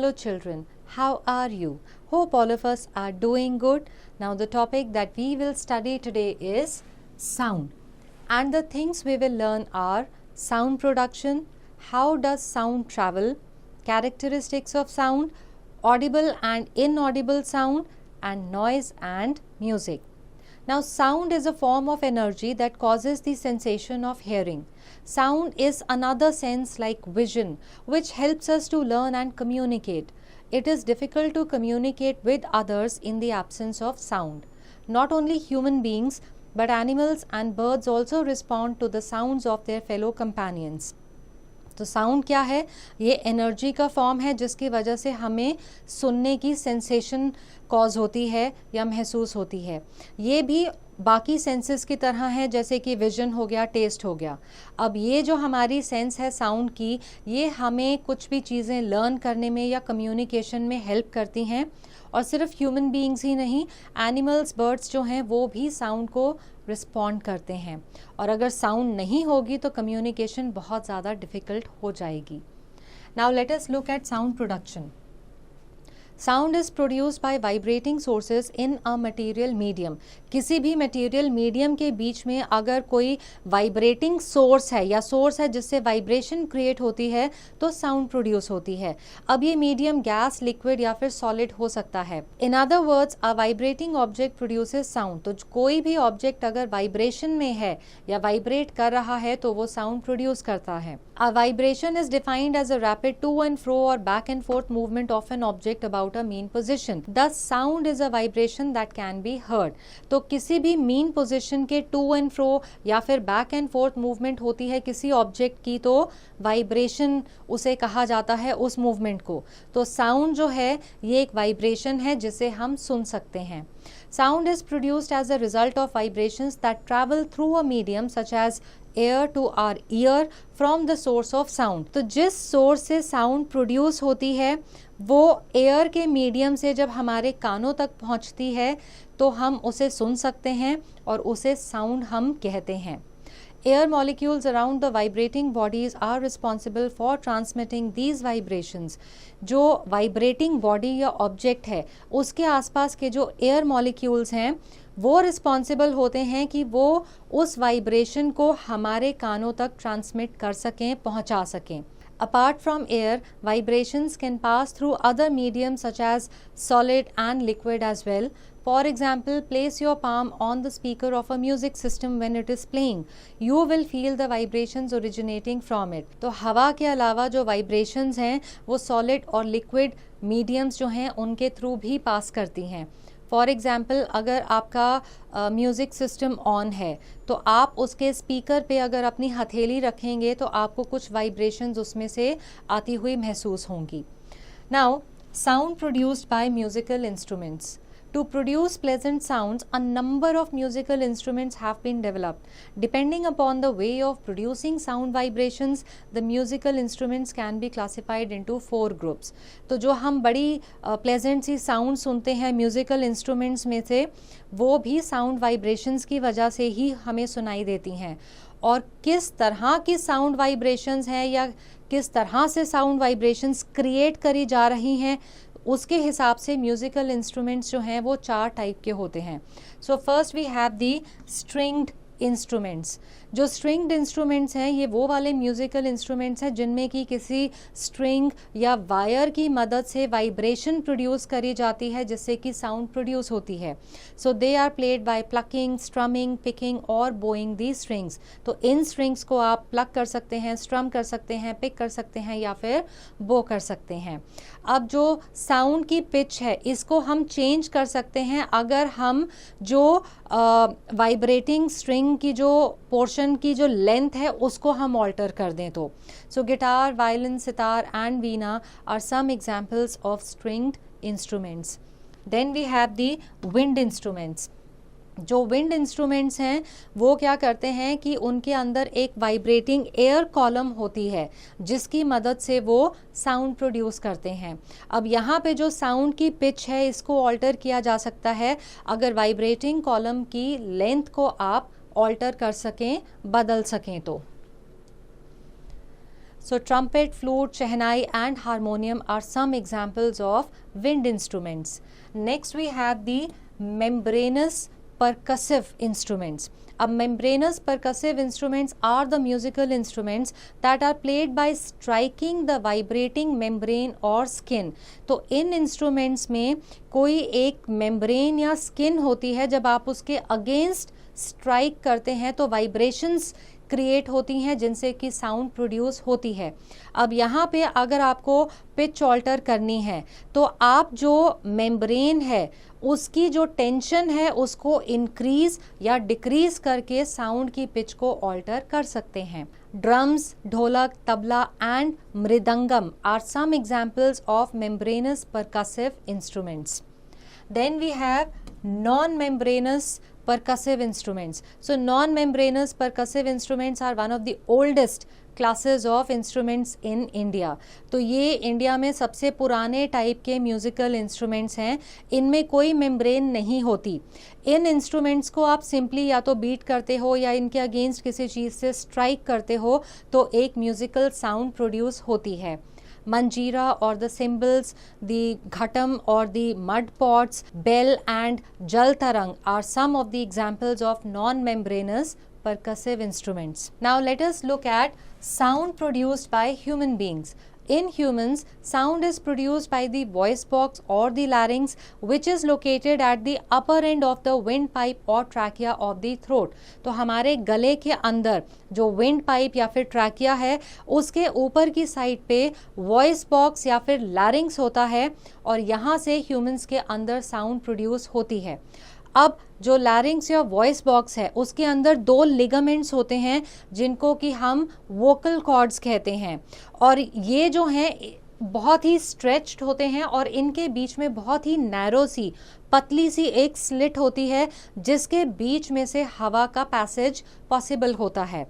Hello children, how are you? Hope all of us are doing good. Now the topic that we will study today is sound. And the things we will learn are sound production, how does sound travel, characteristics of sound, audible and inaudible sound, and noise and music. Now sound is a form of energy that causes the sensation of hearing. Sound is another sense like vision, which helps us to learn and communicate. It is difficult to communicate with others in the absence of sound. Not only human beings, but animals and birds also respond to the sounds of their fellow companions. तो sound क्या है? ये energy का form है जिसकी वजह से हमें सुनने की सेंसेशन कॉज होती है या महसूस होती है. ये भी बाकी सेंसेस की तरह है, जैसे कि विजन हो गया, टेस्ट हो गया. अब ये जो हमारी सेंस है साउंड की, ये हमें कुछ भी चीज़ें लर्न करने में या कम्युनिकेशन में हेल्प करती हैं. और सिर्फ ह्यूमन बीइंग्स ही नहीं, एनिमल्स, बर्ड्स जो हैं वो भी साउंड को रिस्पॉन्ड करते हैं. और अगर साउंड नहीं होगी तो कम्युनिकेशन बहुत ज़्यादा डिफ़िकल्ट हो जाएगी. Now let us look eight sound production. Sound is produced by vibrating sources in a material medium. किसी भी मटेरियल मीडियम के बीच में अगर कोई वाइब्रेटिंग सोर्स है या सोर्स है जिससे वाइब्रेशन क्रिएट होती है तो साउंड प्रोड्यूस होती है. अब ये मीडियम गैस, लिक्विड या फिर सॉलिड हो सकता है. In other words, a vibrating object produces sound. तो कोई भी ऑब्जेक्ट अगर वाइब्रेशन में है या वाइब्रेट कर रहा है तो वो साउंड प्रोड्यूस करता है. A vibration is defined as a rapid to and fro or back and forth movement of an object about a mean position. Thus, sound is a vibration that can be heard. तो किसी भी mean position के to and fro या फिर back and forth movement होती है किसी object की, तो vibration उसे कहा जाता है उस movement को. तो sound जो है ये एक vibration है जिसे हम सुन सकते हैं. Sound is produced as a result of vibrations that travel through a medium such as air to our ear from the source of sound. तो जिस सोर्स से साउंड प्रोड्यूस होती है वो एयर के मीडियम से जब हमारे कानों तक पहुंचती है तो हम उसे सुन सकते हैं और उसे साउंड हम कहते हैं. Air molecules around the vibrating bodies are responsible for transmitting these vibrations. जो vibrating body या object है उसके आसपास के जो air molecules हैं वो रिस्पॉन्सिबल होते हैं कि वो उस वाइब्रेशन को हमारे कानों तक ट्रांसमिट कर सकें, पहुंचा सकें. Apart from air, vibrations can pass through other mediums such as solid and liquid as well. For example, place your palm on the speaker of a music system when it is playing. You will feel the vibrations originating from it. तो हवा के अलावा जो vibrations हैं वो solid और liquid mediums जो हैं उनके थ्रू भी पास करती हैं. फॉर एग्ज़ाम्पल, अगर आपका म्यूज़िक सिस्टम ऑन है तो आप उसके स्पीकर पे अगर अपनी हथेली रखेंगे तो आपको कुछ वाइब्रेशंस उसमें से आती हुई महसूस होंगी. Now, sound produced by musical instruments. To produce pleasant sounds, a number of musical instruments have been developed. Depending upon the way of producing sound vibrations, the musical instruments can be classified into 4 groups. तो जो हम बड़ी pleasant सी sound सुनते हैं musical instruments में से, वो भी sound vibrations की वजह से ही हमें सुनाई देती हैं. और किस तरह की sound vibrations हैं या किस तरह से sound vibrations create करी जा रही हैं उसके हिसाब से म्यूज़िकल इंस्ट्रूमेंट्स जो हैं वो 4 टाइप के होते हैं. So first we have the stringed instruments. जो स्ट्रिंग्ड इंस्ट्रूमेंट्स हैं ये वो वाले म्यूज़िकल इंस्ट्रूमेंट्स हैं जिनमें कि किसी स्ट्रिंग या वायर की मदद से वाइब्रेशन प्रोड्यूस करी जाती है जिससे कि साउंड प्रोड्यूस होती है. So they are played by plucking, strumming, picking और बोइंग दी स्ट्रिंग्स. तो इन स्ट्रिंग्स को आप प्लक कर सकते हैं, स्ट्रम कर सकते हैं, पिक कर सकते हैं या फिर बो कर सकते हैं. अब जो साउंड की पिच है इसको हम चेंज कर सकते हैं अगर हम जो वाइब्रेटिंग स्ट्रिंग की जो पोर्शन की जो लेंथ है उसको हम ऑल्टर कर दें तो. So guitar, violin, sitar and veena are some examples of stringed instruments. Then we have the wind instruments. जो विंड इंस्ट्रूमेंट्स हैं वो क्या करते हैं कि उनके अंदर एक वाइब्रेटिंग एयर कॉलम होती है जिसकी मदद से वो साउंड प्रोड्यूस करते हैं. अब यहाँ पे जो साउंड की पिच है इसको ऑल्टर किया जा सकता है अगर वाइब्रेटिंग कॉलम की लेंथ को आप ऑल्टर कर सकें, बदल सकें तो. So trumpet, flute, shehnai and harmonium are some examples of wind instruments. Next we have the membranous percussive instruments. Membranous percussive instruments are the musical instruments that are played by striking the vibrating membrane or skin. तो इन instruments में कोई एक membrane या skin होती है, जब आप उसके against strike करते हैं तो vibrations क्रिएट होती हैं जिनसे कि साउंड प्रोड्यूस होती है। अब यहाँ पे अगर आपको पिच ऑल्टर करनी है तो आप जो मेम्ब्रेन है उसकी जो टेंशन है उसको इंक्रीज या डिक्रीज करके साउंड की पिच को ऑल्टर कर सकते हैं। Drums, dholak, tabla and mridangam are some examples of membranous percussive instruments. Then we have non-membranous percussive instruments. So non-membranous percussive instruments are one of the oldest classes of instruments in India. तो ये India में सबसे पुराने type के musical instruments हैं। इनमें कोई membrane नहीं होती। इन इंस्ट्रूमेंट्स को आप सिंपली या तो बीट करते हो या इनके अगेंस्ट किसी चीज़ से स्ट्राइक करते हो तो एक म्यूजिकल साउंड प्रोड्यूस होती है। Manjira or the cymbals, the ghatam or the mud pots, bell and jal tarang are some of the examples of non-membranous percussive instruments. Now let us look at sound produced by human beings. In humans, sound is produced by the voice box or the larynx, which is located at the upper end of the windpipe or trachea of the throat. तो हमारे गले के अंदर जो wind pipe या फिर trachea है उसके ऊपर की साइड पे वॉइस बॉक्स या फिर लैरिंग्स होता है और यहाँ से ह्यूमंस के अंदर साउंड प्रोड्यूस होती है। अब जो लैरिंग्स या वॉइस बॉक्स है उसके अंदर दो लिगामेंट्स होते हैं जिनको कि हम वोकल कॉर्ड्स कहते हैं और ये जो हैं बहुत ही स्ट्रेच्ड होते हैं और इनके बीच में बहुत ही नैरो सी पतली सी एक स्लिट होती है जिसके बीच में से हवा का पैसेज पॉसिबल होता है।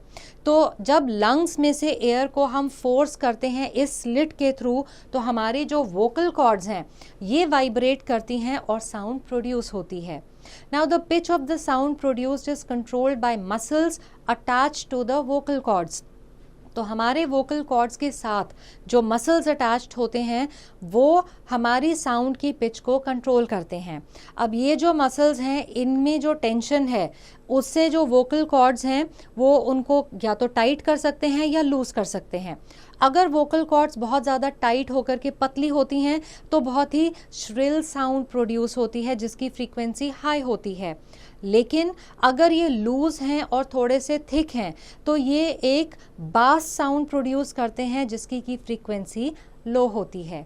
तो जब लंग्स में से एयर को हम फोर्स करते हैं इस स्लिट के थ्रू तो हमारी जो वोकल कॉर्ड्स हैं ये वाइब्रेट करती हैं और साउंड प्रोड्यूस होती है। Now the pitch of the sound produced is controlled by muscles attached to the vocal cords. तो हमारे वोकल कॉर्ड्स के साथ जो मसल्स अटैच्ड होते हैं वो हमारी साउंड की पिच को कंट्रोल करते हैं। अब ये जो मसल्स हैं इनमें जो टेंशन है उससे जो वोकल कॉर्ड्स हैं वो उनको या तो टाइट कर सकते हैं या लूज कर सकते हैं। अगर वोकल कॉर्ड्स बहुत ज़्यादा टाइट होकर के पतली होती हैं तो बहुत ही श्रिल साउंड प्रोड्यूस होती है जिसकी फ्रीक्वेंसी हाई होती है, लेकिन अगर ये लूज हैं और थोड़े से थिक हैं तो ये एक बास साउंड प्रोड्यूस करते हैं जिसकी की फ्रीक्वेंसी लो होती है।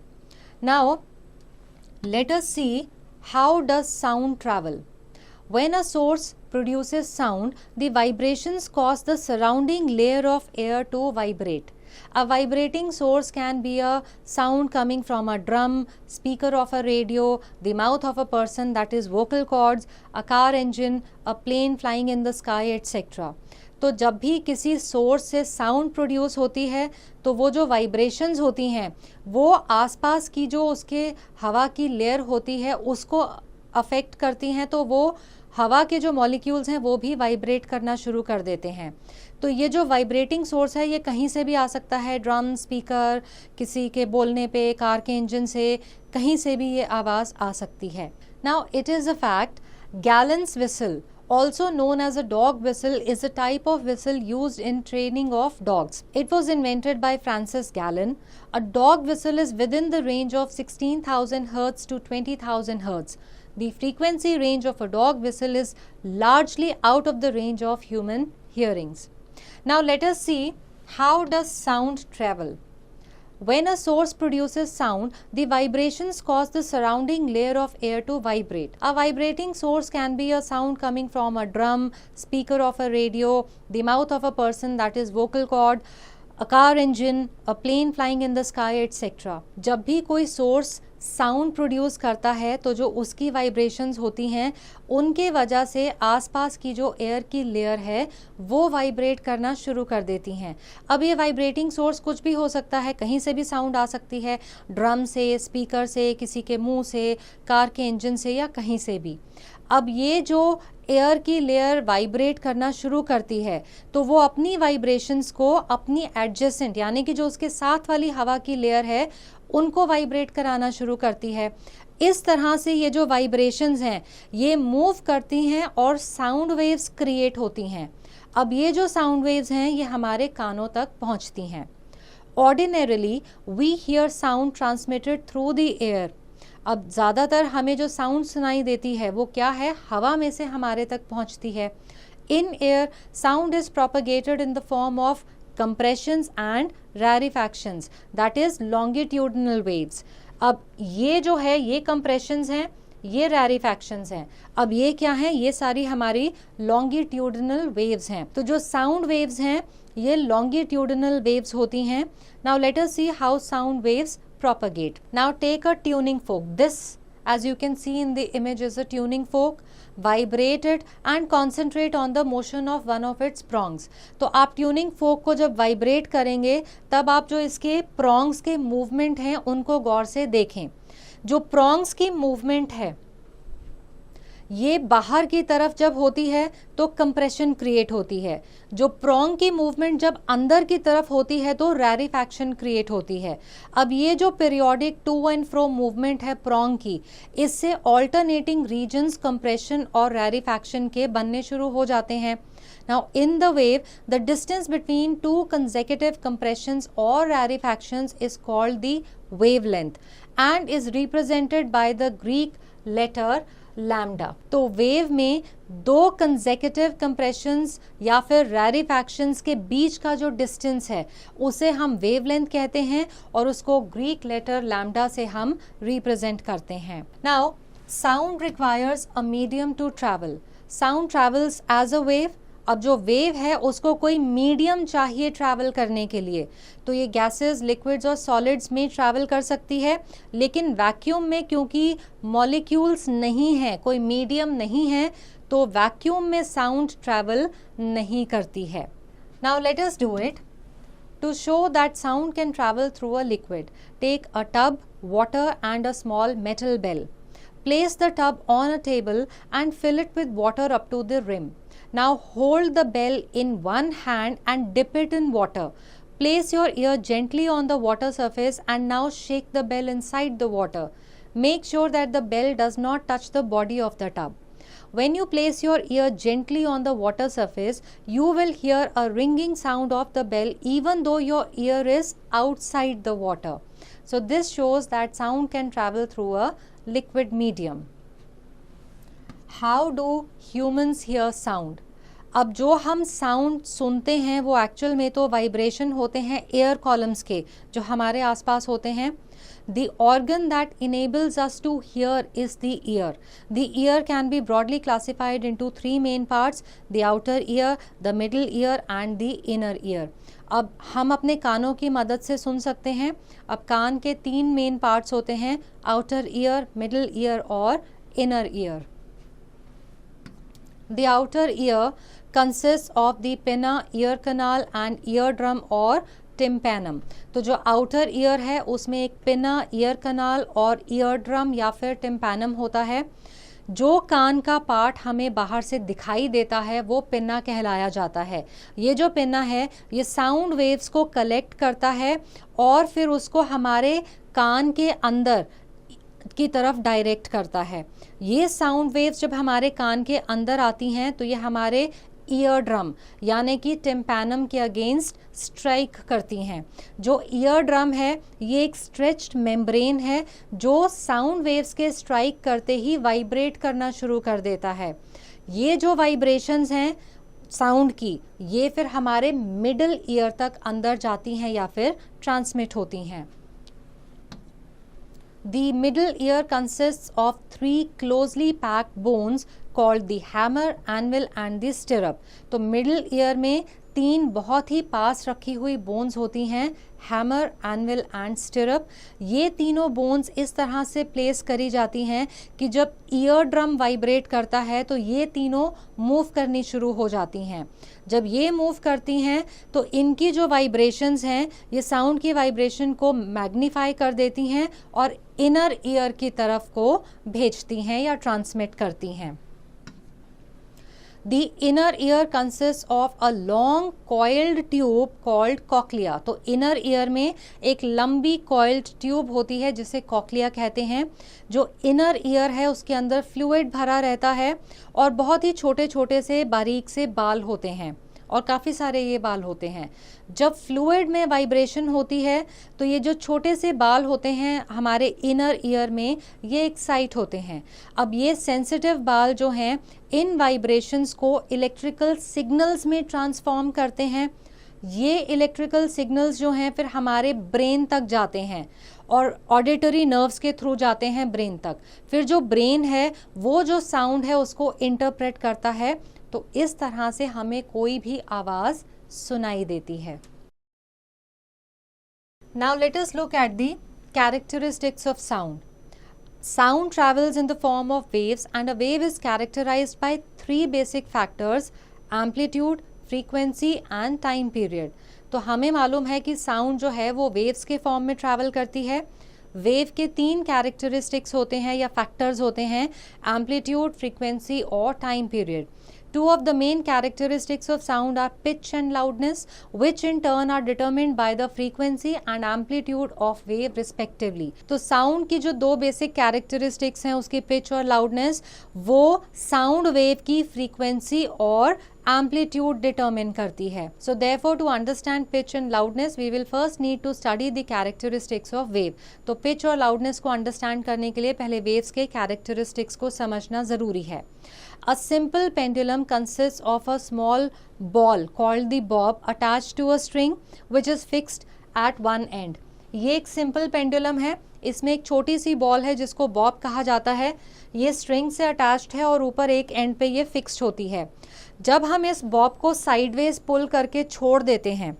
Now let us see how does sound travel. When a source produces sound, the vibrations cause the surrounding layer of air to vibrate. A vibrating source can be a sound coming from a drum, speaker of a radio, the mouth of a person, that is vocal cords, a car engine, a plane flying in the sky, etc. तो जब भी किसी source से sound produce होती है तो वो जो वाइब्रेशंस होती हैं वो आसपास की जो उसके हवा की लेयर होती है उसको अफेक्ट करती हैं, तो वो हवा के जो मॉलिक्यूल्स हैं वो भी वाइब्रेट करना शुरू कर देते हैं। तो ये जो वाइब्रेटिंग सोर्स है ये कहीं से भी आ सकता है, ड्रम, स्पीकर, किसी के बोलने पे, कार के इंजन से, कहीं से भी ये आवाज़ आ सकती है। Now it is a fact, gallons whistle, also known as a dog whistle, is a type of whistle used in training of dogs. It was invented by Francis Gallen. A dog whistle is within the range of 16,000 Hz to 20,000 Hz. The frequency range of a dog whistle is largely out of the range of human hearings. Now let us see how does sound travel. When a source produces sound, the vibrations cause the surrounding layer of air to vibrate. A vibrating source can be a sound coming from a drum, speaker of a radio, the mouth of a person, that is vocal cord, a car engine, a plane flying in the sky, etc. जब भी कोई source sound produce करता है तो जो उसकी vibrations होती हैं उनके वजह से आसपास की जो एयर की लेयर है वो वाइब्रेट करना शुरू कर देती हैं। अब ये वाइब्रेटिंग सोर्स कुछ भी हो सकता है, कहीं से भी साउंड आ सकती है, ड्रम से, स्पीकर से, किसी के मुंह से, कार के इंजन से या कहीं से भी। अब ये जो एयर की लेयर वाइब्रेट करना शुरू करती है तो वो अपनी वाइब्रेशंस को अपनी एडजेसेंट यानी कि जो उसके साथ वाली हवा की लेयर है उनको वाइब्रेट कराना शुरू करती है। इस तरह से ये जो वाइब्रेशंस हैं ये मूव करती हैं और साउंड वेव्स क्रिएट होती हैं। अब ये जो साउंड वेव्स हैं ये हमारे कानों तक पहुंचती हैं। Ordinarily we hear sound transmitted through the air. अब ज़्यादातर हमें जो साउंड सुनाई देती है वो क्या है, हवा में से हमारे तक पहुंचती है। In air sound is propagated in the form of compressions and rarefactions, that is longitudinal waves। अब ये जो है ये compressions हैं, ये rarefactions हैं। अब ये क्या है, ये सारी हमारी longitudinal waves हैं। तो जो sound waves हैं ये longitudinal waves होती हैं। Now let us see how sound waves propagate. Now take a tuning fork. This, as you can see in the image, is a tuning fork. Vibrate it and concentrate on the motion of one of its prongs। तो आप tuning फोक को जब vibrate करेंगे तब आप जो इसके prongs के मूवमेंट हैं उनको गौर से देखें। जो प्रोंग्स की मूवमेंट है ये बाहर की तरफ जब होती है तो कंप्रेशन क्रिएट होती है। जो प्रोंग की मूवमेंट जब अंदर की तरफ होती है तो रैरिफैक्शन क्रिएट होती है। अब ये जो periodic to and fro movement है प्रोंग की, इससे ऑल्टरनेटिंग रीजन्स कंप्रेशन और रैरिफैक्शन के बनने शुरू हो जाते हैं। Now in the wave, the distance between two consecutive compressions or rarefactions is called the wavelength and is represented by the Greek letter lambda. तो वेव में दो कंसेक्यूटिव कंप्रेशंस या फिर रैरिफैक्शंस के बीच का जो डिस्टेंस है उसे हम वेवलेंथ कहते हैं और उसको ग्रीक लेटर लैम्डा से हम रिप्रेजेंट करते हैं। Now sound requires a medium to travel. Sound travels as a wave. अब जो वेव है उसको कोई मीडियम चाहिए ट्रैवल करने के लिए। तो ये गैसेस, लिक्विड्स और सॉलिड्स में ट्रैवल कर सकती है, लेकिन वैक्यूम में क्योंकि मॉलिक्यूल्स नहीं हैं, कोई मीडियम नहीं है, तो वैक्यूम में साउंड ट्रैवल नहीं करती है। Now let us do it. To show that sound can travel through a liquid, take a tub, water and a small metal bell. Place the tub on a table and fill it with water up to the rim. Now hold the bell in one hand and dip it in water. Place your ear gently on the water surface and now shake the bell inside the water. Make sure that the bell does not touch the body of the tub. When you place your ear gently on the water surface, you will hear a ringing sound of the bell even though your ear is outside the water. So this shows that sound can travel through a liquid medium. How do humans hear sound? अब जो हम sound सुनते हैं वो actual में तो vibration होते हैं एयर कॉलम्स के जो हमारे आसपास होते हैं। The organ that enables us to hear is the ear. The ear can be broadly classified into three main parts: the outer ear, the middle ear and the inner ear. अब हम अपने कानों की मदद से सुन सकते हैं। अब कान के तीन मेन पार्ट्स होते हैं: आउटर ईयर, मिडिल ईयर और inner ear. The outer ear consists of the pinna, ear canal and eardrum और टिम्पैनम। तो जो आउटर ईयर है उसमें एक पिना, ईयर कनाल और ईयर ड्रम या फिर टिम्पैनम होता है। जो कान का पार्ट हमें बाहर से दिखाई देता है वो पिन्ना कहलाया जाता है। ये जो पिन्ना है ये साउंड वेव्स को कलेक्ट करता है और फिर उसको हमारे कान के अंदर की तरफ डायरेक्ट करता है। ये साउंड वेव्स जब हमारे कान के अंदर आती हैं तो ये हमारे ईयर ड्रम यानी कि टिम्पैनम के अगेंस्ट स्ट्राइक करती हैं। जो ईयर ड्रम है ये एक स्ट्रेच्ड मेम्ब्रेन है जो साउंड वेव्स के स्ट्राइक करते ही वाइब्रेट करना शुरू कर देता है। ये जो वाइब्रेशंस हैं साउंड की ये फिर हमारे मिडिल ईयर तक अंदर जाती हैं या फिर ट्रांसमिट होती हैं। The middle ear consists of three closely packed bones called the hammer, anvil and the stirrup. तो middle ear में तीन बहुत ही पास रखी हुई बोन्स होती हैं: हैमर, एनविल एंड स्टिरअप। ये तीनों बोन्स इस तरह से प्लेस करी जाती हैं कि जब ईयर ड्रम वाइब्रेट करता है तो ये तीनों मूव करनी शुरू हो जाती हैं। जब ये मूव करती हैं तो इनकी जो वाइब्रेशंस हैं ये साउंड की वाइब्रेशन को मैग्नीफाई कर देती हैं और इनर ईयर की तरफ को भेजती हैं या ट्रांसमिट करती हैं। The inner ear consists of a long coiled tube called cochlea. तो inner ear में एक लंबी coiled tube होती है जिसे cochlea कहते हैं. जो inner ear है उसके अंदर fluid भरा रहता है और बहुत ही छोटे छोटे से बारीक से बाल होते हैं और काफ़ी सारे ये बाल होते हैं. जब फ्लूइड में वाइब्रेशन होती है तो ये जो छोटे से बाल होते हैं हमारे इनर ईयर में ये एक्साइट होते हैं. अब ये सेंसिटिव बाल जो हैं इन वाइब्रेशंस को इलेक्ट्रिकल सिग्नल्स में ट्रांसफॉर्म करते हैं. ये इलेक्ट्रिकल सिग्नल्स जो हैं फिर हमारे ब्रेन तक जाते हैं और ऑडिटरी नर्व्स के थ्रू जाते हैं ब्रेन तक. फिर जो ब्रेन है वो जो साउंड है उसको इंटरप्रेट करता है. तो इस तरह से हमें कोई भी आवाज सुनाई देती है. Now let us look at the characteristics of sound. Sound travels in the form of waves and a wave is characterized by three basic factors: amplitude, frequency and time period. तो हमें मालूम है कि साउंड जो है वो waves के form में ट्रैवल करती है. वेव के 3 कैरेक्टरिस्टिक्स होते हैं या फैक्टर्स होते हैं: एम्पलीट्यूड, फ्रीक्वेंसी और time period. Two of the main characteristics of sound are pitch and loudness, which in turn are determined by the frequency and amplitude of wave respectively. तो sound की जो 2 basic characteristics हैं उसकी pitch और loudness वो sound wave की frequency और amplitude determine करती है. So therefore to understand pitch and loudness we will first need to study the characteristics of wave. तो pitch और loudness को understand करने के लिए पहले waves के characteristics को समझना ज़रूरी है. A simple pendulum consists of a small ball called the bob attached to a string which is fixed at one end. ये एक simple pendulum है. इसमें एक छोटी सी बॉल है जिसको बॉब कहा जाता है. ये स्ट्रिंग से अटैच्ड है और ऊपर एक एंड पे ये फिक्स्ड होती है. जब हम इस बॉब को साइडवेज पुल करके छोड़ देते हैं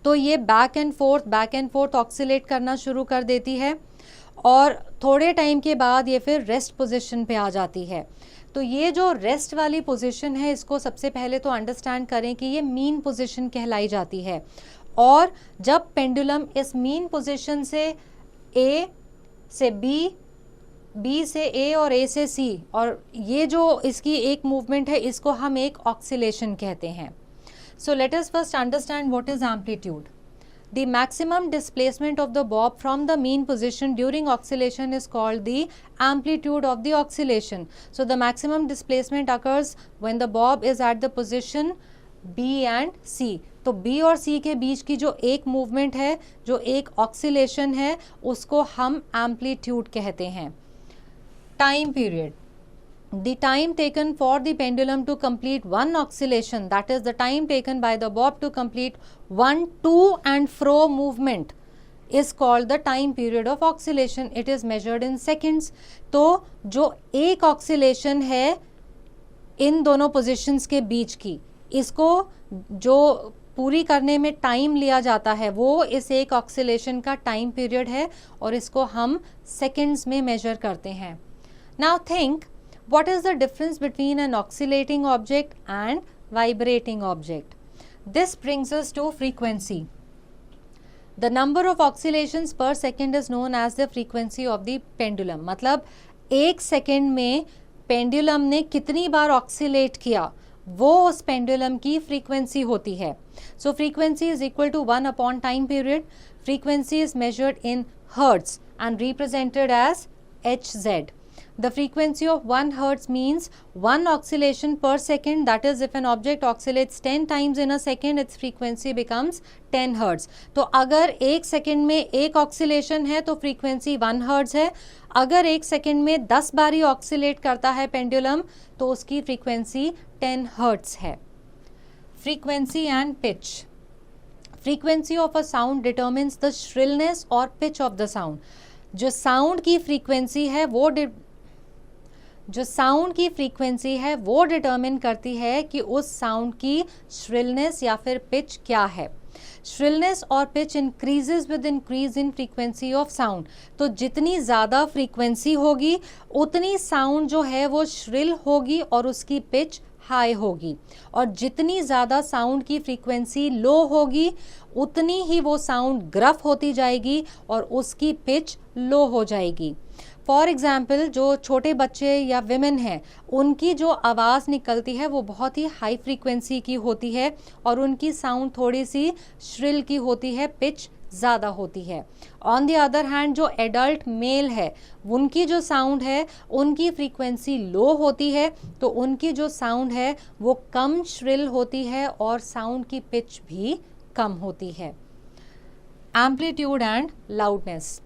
तो ये बैक एंड फोर्थ ऑक्सीलेट करना शुरू कर देती है और थोड़े टाइम के बाद ये फिर रेस्ट पोजीशन पे आ जाती है. तो ये जो रेस्ट वाली पोजीशन है इसको सबसे पहले तो अंडरस्टैंड करें कि ये मीन पोजीशन कहलाई जाती है. और जब पेंडुलम इस मीन पोजीशन से ए से बी से ए और ए से सी और ये जो इसकी एक मूवमेंट है इसको हम एक ऑक्सीलेशन कहते हैं. सो let us first understand what is amplitude. The maximum displacement of the bob from the mean position during oscillation is called the amplitude of the oscillation. So the maximum displacement occurs when the bob is at the position B and C. तो B और C के बीच की जो एक movement है, जो एक oscillation है, उसको हम एम्पलीट्यूड कहते हैं. Time period. The time taken for the pendulum to complete one oscillation, that is the time taken by the bob to complete one to and fro movement, is called the time period of oscillation. It is measured in seconds. तो जो एक oscillation है इन दोनों positions के बीच की, इसको जो पूरी करने में टाइम लिया जाता है वो इस एक oscillation का टाइम पीरियड है और इसको हम सेकेंड्स में मेजर करते हैं. Now think, what is the difference between an oscillating object and vibrating object? This brings us to frequency. The number of oscillations per second is known as the frequency of the pendulum. मतलब एक second में pendulum ने कितनी बार oxalate किया वो उस pendulum की frequency होती है. So frequency is equal to 1 upon time period. Frequency is measured in hertz and represented as Hz. The frequency of 1 hertz means 1 oscillation per second. That is, if an object oscillates 10 times in a second, its frequency becomes 10 hertz. तो अगर एक second में एक oscillation है तो frequency 1 hertz है. अगर एक सेकेंड में 10 बारी ऑक्सीलेट करता है पेंडुलम तो उसकी फ्रीक्वेंसी 10 हर्ट्ज है. Frequency and pitch. Frequency of a sound determines the shrillness और पिच ऑफ द साउंड. जो साउंड की फ्रीक्वेंसी है वो डिटर्मिन करती है कि उस साउंड की श्रिलनेस या फिर पिच क्या है. श्रिलनेस और pitch increases with increase in frequency of sound. तो जितनी ज़्यादा फ्रीक्वेंसी होगी उतनी साउंड जो है वो श्रिल होगी और उसकी पिच हाई होगी. और जितनी ज़्यादा साउंड की फ्रीक्वेंसी लो होगी उतनी ही वो साउंड ग्रफ होती जाएगी और उसकी पिच लो हो जाएगी. फॉर एग्जाम्पल जो छोटे बच्चे या विमेन हैं, उनकी जो आवाज़ निकलती है वो बहुत ही हाई फ्रीक्वेंसी की होती है और उनकी साउंड थोड़ी सी श्रिल की होती है, पिच ज़्यादा होती है। ऑन द अदर हैंड जो एडल्ट मेल है, उनकी जो साउंड है उनकी फ्रीक्वेंसी लो होती है, तो उनकी जो साउंड है वो कम श्रिल होती है और साउंड की पिच भी कम होती है। Amplitude and loudness.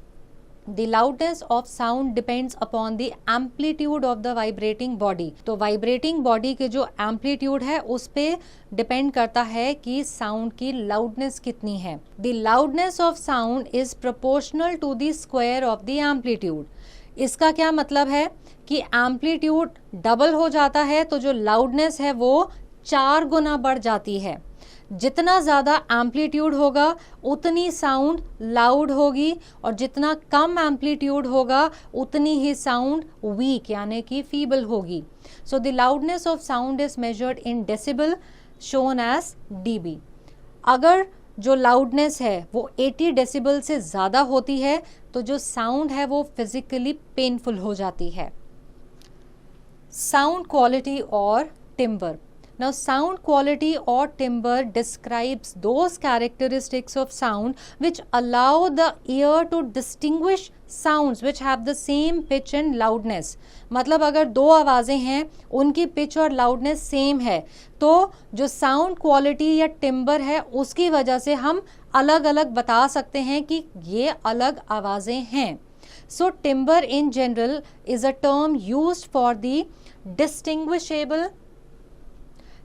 The loudness of sound depends upon the amplitude of the vibrating body. तो vibrating body के जो amplitude है उस पे डिपेंड करता है कि साउंड की loudness कितनी है। The loudness of sound is proportional to the square of the amplitude. इसका क्या मतलब है कि amplitude डबल हो जाता है तो जो loudness है वो 4 गुना बढ़ जाती है। जितना ज़्यादा एम्पलीट्यूड होगा उतनी साउंड लाउड होगी और जितना कम एम्पलीट्यूड होगा उतनी ही साउंड वीक यानी कि फीबल होगी। So the loudness of sound is measured in decibel shown as dB. अगर जो लाउडनेस है वो 80 डेसिबल से ज़्यादा होती है तो जो साउंड है वो फिजिकली पेनफुल हो जाती है। साउंड क्वालिटी और timber. Now sound quality or timbre describes those characteristics of sound which allow the ear to distinguish sounds which have the same pitch and loudness. मतलब अगर दो आवाज़ें हैं उनकी पिच और लाउडनेस सेम है तो जो साउंड क्वालिटी या टिम्बर है उसकी वजह से हम अलग अलग बता सकते हैं कि ये अलग आवाज़ें हैं। So timbre in general is a term used for the distinguishable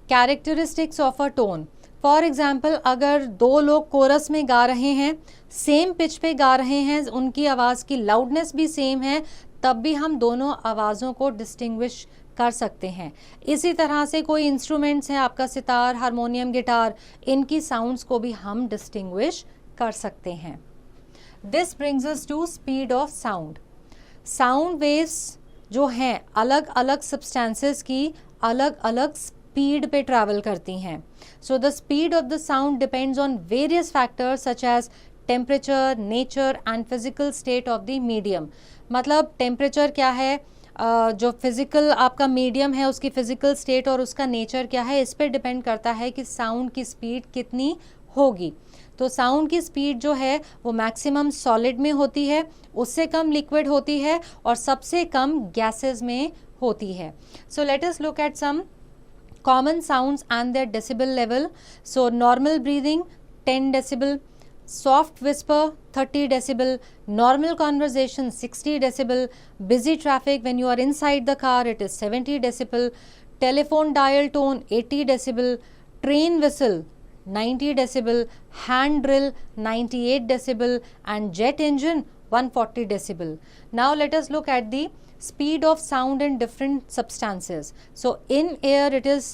characteristics of a tone. For example अगर दो लोग कोरस में गा रहे हैं, सेम पिच पे गा रहे हैं, उनकी आवाज़ की लाउडनेस भी सेम है, तब भी हम दोनों आवाज़ों को डिस्टिंग्विश कर सकते हैं। इसी तरह से कोई इंस्ट्रूमेंट्स हैं, आपका सितार, हारमोनियम, गिटार, इनकी साउंड्स को भी हम डिस्टिंग्विश कर सकते हैं। This brings us to speed of sound. Sound waves जो हैं अलग अलग सब्सटेंसेस की अलग अलग स्पीड पे ट्रैवल करती हैं। So the speed of the sound depends on various factors such as temperature, nature and physical state of the medium. मतलब टेम्परेचर क्या है, जो फिजिकल आपका मीडियम है उसकी फिजिकल स्टेट और उसका नेचर क्या है, इस पर डिपेंड करता है कि साउंड की स्पीड कितनी होगी। तो साउंड की स्पीड जो है वो मैक्सिमम सॉलिड में होती है, उससे कम लिक्विड होती है और सबसे कम गैसेस में होती है। So let us look at some common sounds and their decibel level. So normal breathing 10 decibel, soft whisper 30 decibel, normal conversation 60 decibel, busy traffic when you are inside the car it is 70 decibel, telephone dial tone 80 decibel, train whistle 90 decibel, hand drill 98 decibel and jet engine 140 decibel. Now let us look at the speed of sound in different substances. So in air it is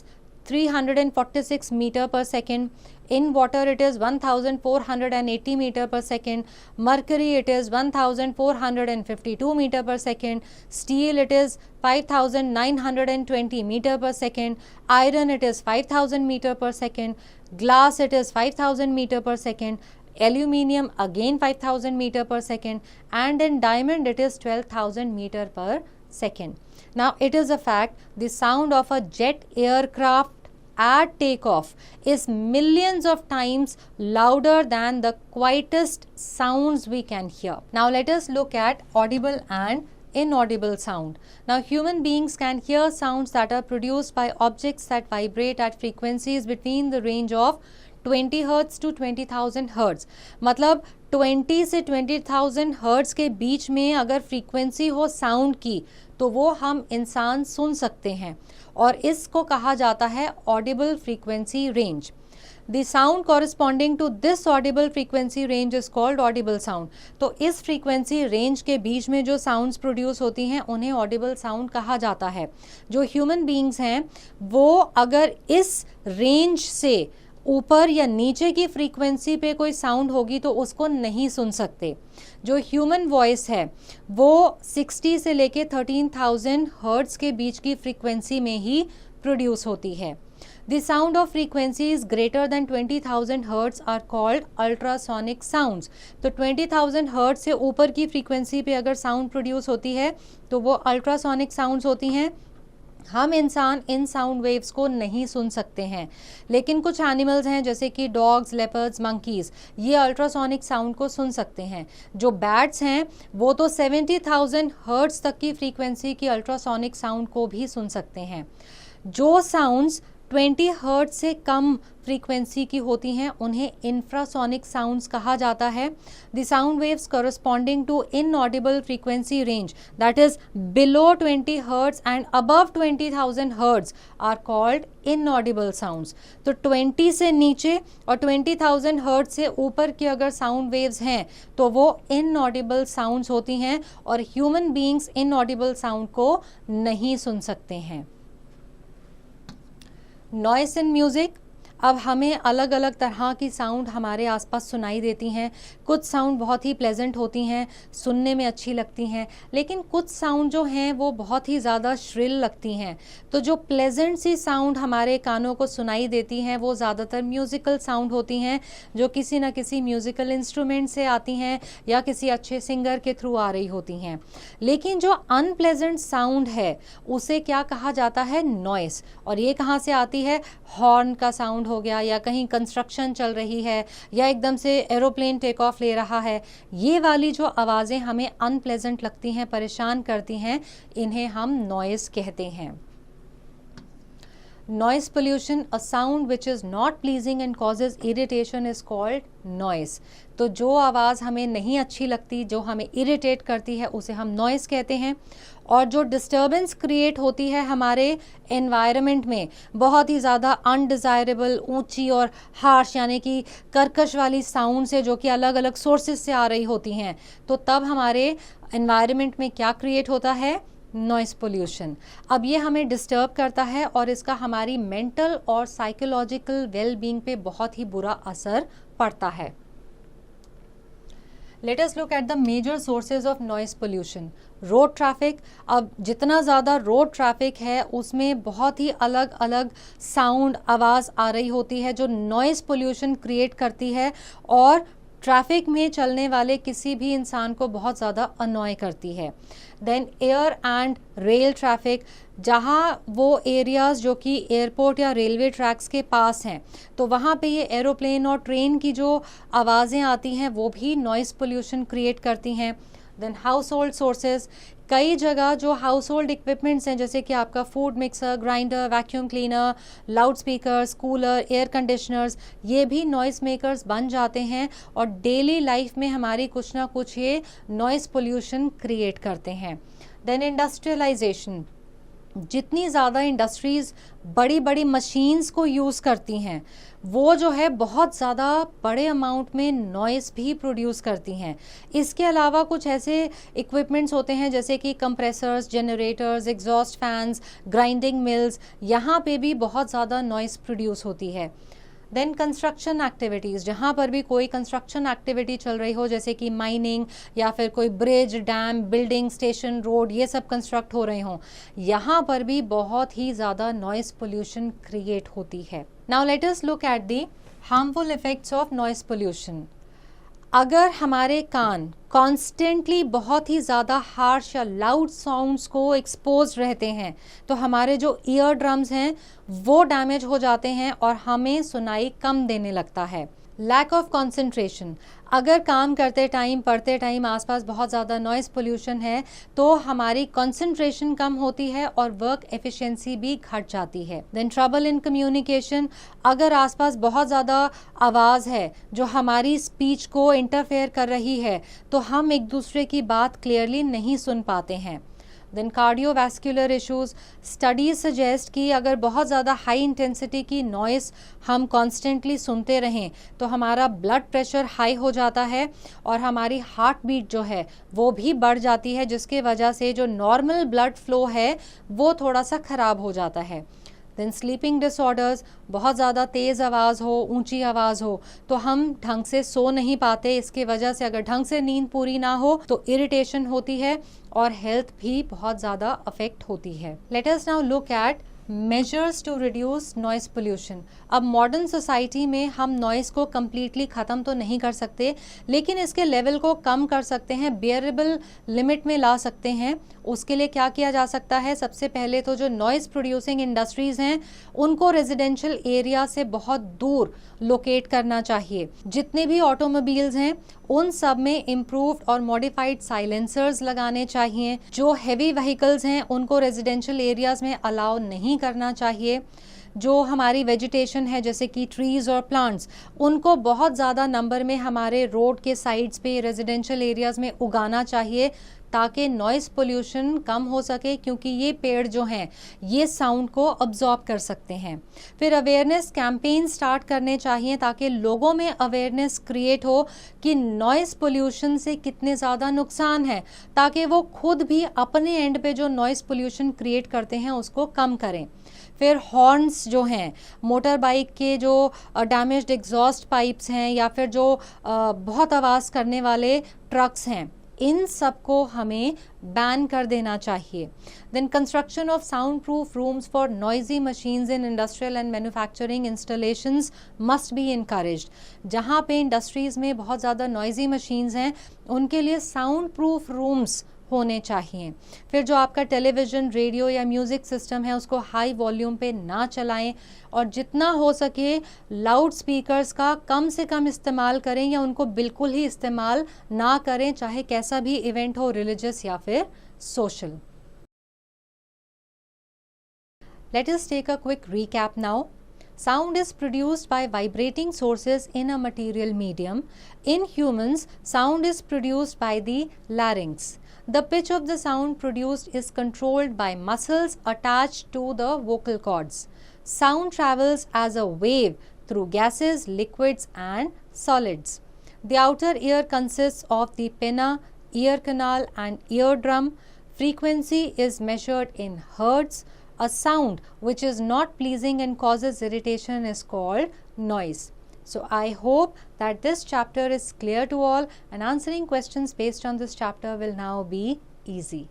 346 meter per second, in water it is 1480 meter per second, mercury it is 1452 meter per second, steel it is 5920 meter per second, iron it is 5000 meter per second, glass it is 5000 meter per second, aluminium again 5000 meter per second, and in diamond it is 12,000 meter per second. Now it is a fact the sound of a jet aircraft at takeoff is millions of times louder than the quietest sounds we can hear. Now let us look at audible and inaudible sound. Now human beings can hear sounds that are produced by objects that vibrate at frequencies between the range of 20 hertz to 20,000 hertz. मतलब 20 से 20,000 hertz के बीच में अगर frequency हो sound की तो वो हम इंसान सुन सकते हैं और इसको कहा जाता है audible frequency range. The sound corresponding to this audible frequency range is called audible sound. तो इस फ्रीक्वेंसी रेंज के बीच में जो साउंड्स प्रोड्यूस होती हैं उन्हें ऑडिबल साउंड कहा जाता है। जो ह्यूमन बींग्स हैं वो अगर इस रेंज से ऊपर या नीचे की फ्रीक्वेंसी पे कोई साउंड होगी तो उसको नहीं सुन सकते। जो ह्यूमन वॉइस है वो 60 से लेके 13,000 हर्ट्ज के बीच की फ्रीक्वेंसी में ही प्रोड्यूस होती है। The sound of frequencies greater than 20,000 hertz are called ultrasonic sounds. तो 20,000 हर्ट्ज से ऊपर की फ्रीक्वेंसी पे अगर साउंड प्रोड्यूस होती है तो वो अल्ट्रासोनिक साउंड्स होती हैं। हम इंसान इन साउंड वेव्स को नहीं सुन सकते हैं, लेकिन कुछ एनिमल्स हैं जैसे कि डॉग्स, लेपर्ड्स, मंकीज़, ये अल्ट्रासोनिक साउंड को सुन सकते हैं। जो बैट्स हैं वो तो 70,000 हर्ट्ज तक की फ्रीक्वेंसी की अल्ट्रासोनिक साउंड को भी सुन सकते हैं। जो साउंड्स 20 हर्ट्ज से कम फ्रीक्वेंसी की होती हैं उन्हें इंफ्रासोनिक साउंड्स कहा जाता है। The sound waves corresponding to inaudible frequency range that is below 20 hertz and above 20,000 hertz are called inaudible sounds. तो 20 से नीचे और 20,000 हर्ट्ज से ऊपर की अगर साउंड वेव्स हैं तो वो इनऑडिबल साउंड्स होती हैं और ह्यूमन बीइंग्स इनऑडिबल साउंड को नहीं सुन सकते हैं। Noise in music. अब हमें अलग अलग तरह की साउंड हमारे आसपास सुनाई देती हैं। कुछ साउंड बहुत ही प्लेजेंट होती हैं, सुनने में अच्छी लगती हैं, लेकिन कुछ साउंड जो हैं वो बहुत ही ज़्यादा श्रिल लगती हैं। तो जो प्लेजेंट सी साउंड हमारे कानों को सुनाई देती हैं वो ज़्यादातर म्यूज़िकल साउंड होती हैं, जो किसी न किसी म्यूज़िकल इंस्ट्रूमेंट से आती हैं या किसी अच्छे सिंगर के थ्रू आ रही होती हैं। लेकिन जो अनप्लेजेंट साउंड है उसे क्या कहा जाता है? नॉइस। और ये कहाँ से आती है? हॉर्न का साउंड हो गया, या कहीं कंस्ट्रक्शन चल रही है, या एकदम से एरोप्लेन टेक ऑफ ले रहा है। ये वाली जो आवाज़ें हमें अनप्लेजेंट लगती हैं, परेशान करती हैं, इन्हें हम नॉइस कहते हैं। Noise pollution, a sound which is not pleasing and causes irritation is called noise. तो जो आवाज़ हमें नहीं अच्छी लगती, जो हमें इरिटेट करती है, उसे हम नॉइस कहते हैं। और जो डिस्टर्बेंस क्रिएट होती है हमारे एनवायरनमेंट में, बहुत ही ज़्यादा अनडिज़ायरेबल, ऊंची और हार्श यानी कि कर्कश वाली साउंड से, जो कि अलग अलग सोर्सेज से आ रही होती हैं, तो तब हमारे एनवायरनमेंट में क्या क्रिएट होता है? Noise pollution. अब ये हमें डिस्टर्ब करता है और इसका हमारी मेंटल और साइकोलॉजिकल वेल बीइंग पे बहुत ही बुरा असर पड़ता है। Let us look at the major sources of noise pollution. Road traffic. अब जितना ज़्यादा रोड ट्रैफिक है उसमें बहुत ही अलग अलग साउंड, आवाज़ आ रही होती है जो नॉइस पोल्यूशन क्रिएट करती है और ट्रैफिक में चलने वाले किसी भी इंसान को बहुत ज़्यादा अनॉय करती है। Then air and rail traffic, जहाँ वो एरियाज़ जो कि एयरपोर्ट या रेलवे ट्रैक्स के पास हैं, तो वहाँ पे ये एरोप्लेन और ट्रेन की जो आवाज़ें आती हैं वो भी नॉइस पोल्यूशन क्रिएट करती हैं। देन हाउस होल्ड सोर्सेज, कई जगह जो हाउस होल्ड इक्विपमेंट्स हैं जैसे कि आपका food mixer, grinder, vacuum cleaner, loud speakers, cooler, air conditioners, ये भी नॉइस मेकर्स बन जाते हैं और डेली लाइफ में हमारी कुछ ना कुछ ये नॉइस पोल्यूशन क्रिएट करते हैं। देन इंडस्ट्रियलाइजेशन, जितनी ज़्यादा इंडस्ट्रीज़ बड़ी बड़ी मशीन्स को यूज़ करती हैं वो जो है बहुत ज़्यादा बड़े अमाउंट में नॉइस भी प्रोड्यूस करती हैं। इसके अलावा कुछ ऐसे इक्विपमेंट्स होते हैं जैसे कि compressors, generators, exhaust fans, grinding mills, यहाँ पे भी बहुत ज़्यादा नॉइस प्रोड्यूस होती है। देन कंस्ट्रक्शन एक्टिविटीज़, जहाँ पर भी कोई कंस्ट्रक्शन एक्टिविटी चल रही हो जैसे कि माइनिंग या फिर कोई bridge, dam, building, station, road, ये सब कंस्ट्रक्ट हो रहे हों, यहाँ पर भी बहुत ही ज़्यादा नॉइस पोल्यूशन क्रिएट होती है। Now let us look at the harmful effects of noise pollution. अगर हमारे कान कॉन्स्टेंटली बहुत ही ज़्यादा हार्श या लाउड साउंड्स को एक्सपोज रहते हैं तो हमारे जो ईयर ड्रम्स हैं वो डैमेज हो जाते हैं और हमें सुनाई कम देने लगता है। लैक ऑफ कंसंट्रेशन, अगर काम करते टाइम, पढ़ते टाइम आसपास बहुत ज़्यादा नॉइस पोल्यूशन है तो हमारी कंसंट्रेशन कम होती है और वर्क एफिशिएंसी भी घट जाती है। देन ट्रबल इन कम्युनिकेशन, अगर आसपास बहुत ज़्यादा आवाज़ है जो हमारी स्पीच को इंटरफेयर कर रही है तो हम एक दूसरे की बात क्लियरली नहीं सुन पाते हैं। Then cardiovascular issues, studies suggest कि अगर बहुत ज़्यादा हाई इंटेंसिटी की नॉइस हम कॉन्स्टेंटली सुनते रहें तो हमारा ब्लड प्रेशर हाई हो जाता है और हमारी हार्ट बीट जो है वो भी बढ़ जाती है, जिसके वजह से जो नॉर्मल ब्लड फ्लो है वो थोड़ा सा ख़राब हो जाता है। देन स्लीपिंग डिसऑर्डर्स, बहुत ज़्यादा तेज़ आवाज़ हो, ऊंची आवाज़ हो तो हम ढंग से सो नहीं पाते। इसके वजह से अगर ढंग से नींद पूरी ना हो तो इरिटेशन होती है और हेल्थ भी बहुत ज़्यादा अफेक्ट होती है। Let us now look at measures to reduce noise pollution. अब मॉडर्न सोसाइटी में हम नॉइस को कम्प्लीटली ख़त्म तो नहीं कर सकते, लेकिन इसके लेवल को कम कर सकते हैं, बियरेबल लिमिट में ला सकते हैं। उसके लिए क्या किया जा सकता है? सबसे पहले तो जो नॉइस प्रोड्यूसिंग इंडस्ट्रीज़ हैं उनको रेजिडेंशियल एरिया से बहुत दूर लोकेट करना चाहिए। जितने भी ऑटोमोबाइल्स हैं उन सब में इम्प्रूव्ड और मॉडिफाइड साइलेंसर्स लगाने चाहिए। जो हैवी व्हीकल्स हैं उनको रेजिडेंशियल एरियाज़ में अलाउ नहीं करना चाहिए। जो हमारी वेजिटेशन है जैसे कि ट्रीज़ और प्लांट्स, उनको बहुत ज़्यादा नंबर में हमारे रोड के साइड्स पे रेजिडेंशियल एरियाज़ में उगाना चाहिए ताकि नॉइस पोल्यूशन कम हो सके, क्योंकि ये पेड़ जो हैं ये साउंड को अब्जॉर्ब कर सकते हैं। फिर अवेयरनेस कैंपेन स्टार्ट करने चाहिए ताकि लोगों में अवेयरनेस क्रिएट हो कि नॉइस पोल्यूशन से कितने ज़्यादा नुकसान है, ताकि वो खुद भी अपने एंड पे जो नॉइस पोल्यूशन क्रिएट करते हैं उसको कम करें। फिर हॉर्न्स जो हैं, मोटर बाइक के जो डैमेज्ड एग्जॉस्ट पाइप्स हैं या फिर जो बहुत आवाज़ करने वाले ट्रक्स हैं, इन सब को हमें बैन कर देना चाहिए। Then construction of sound proof rooms for noisy machines in industrial and manufacturing installations must be encouraged. जहाँ पे इंडस्ट्रीज़ में बहुत ज़्यादा नॉइजी मशीन्स हैं उनके लिए साउंड प्रूफ रूम्स होने चाहिए। फिर जो आपका टेलीविज़न, रेडियो या म्यूज़िक सिस्टम है उसको हाई वॉल्यूम पे ना चलाएं और जितना हो सके लाउड स्पीकर्स का कम से कम इस्तेमाल करें या उनको बिल्कुल ही इस्तेमाल ना करें, चाहे कैसा भी इवेंट हो, रिलीजियस या फिर social. Let us take a quick recap now. Sound is produced by vibrating sources in a material medium. In humans, sound is produced by the larynx. The pitch of the sound produced is controlled by muscles attached to the vocal cords. Sound travels as a wave through gases, liquids, and solids. The outer ear consists of the pinna, ear canal, and eardrum. Frequency is measured in hertz. A sound which is not pleasing and causes irritation is called noise. So I hope that this chapter is clear to all, and answering questions based on this chapter will now be easy.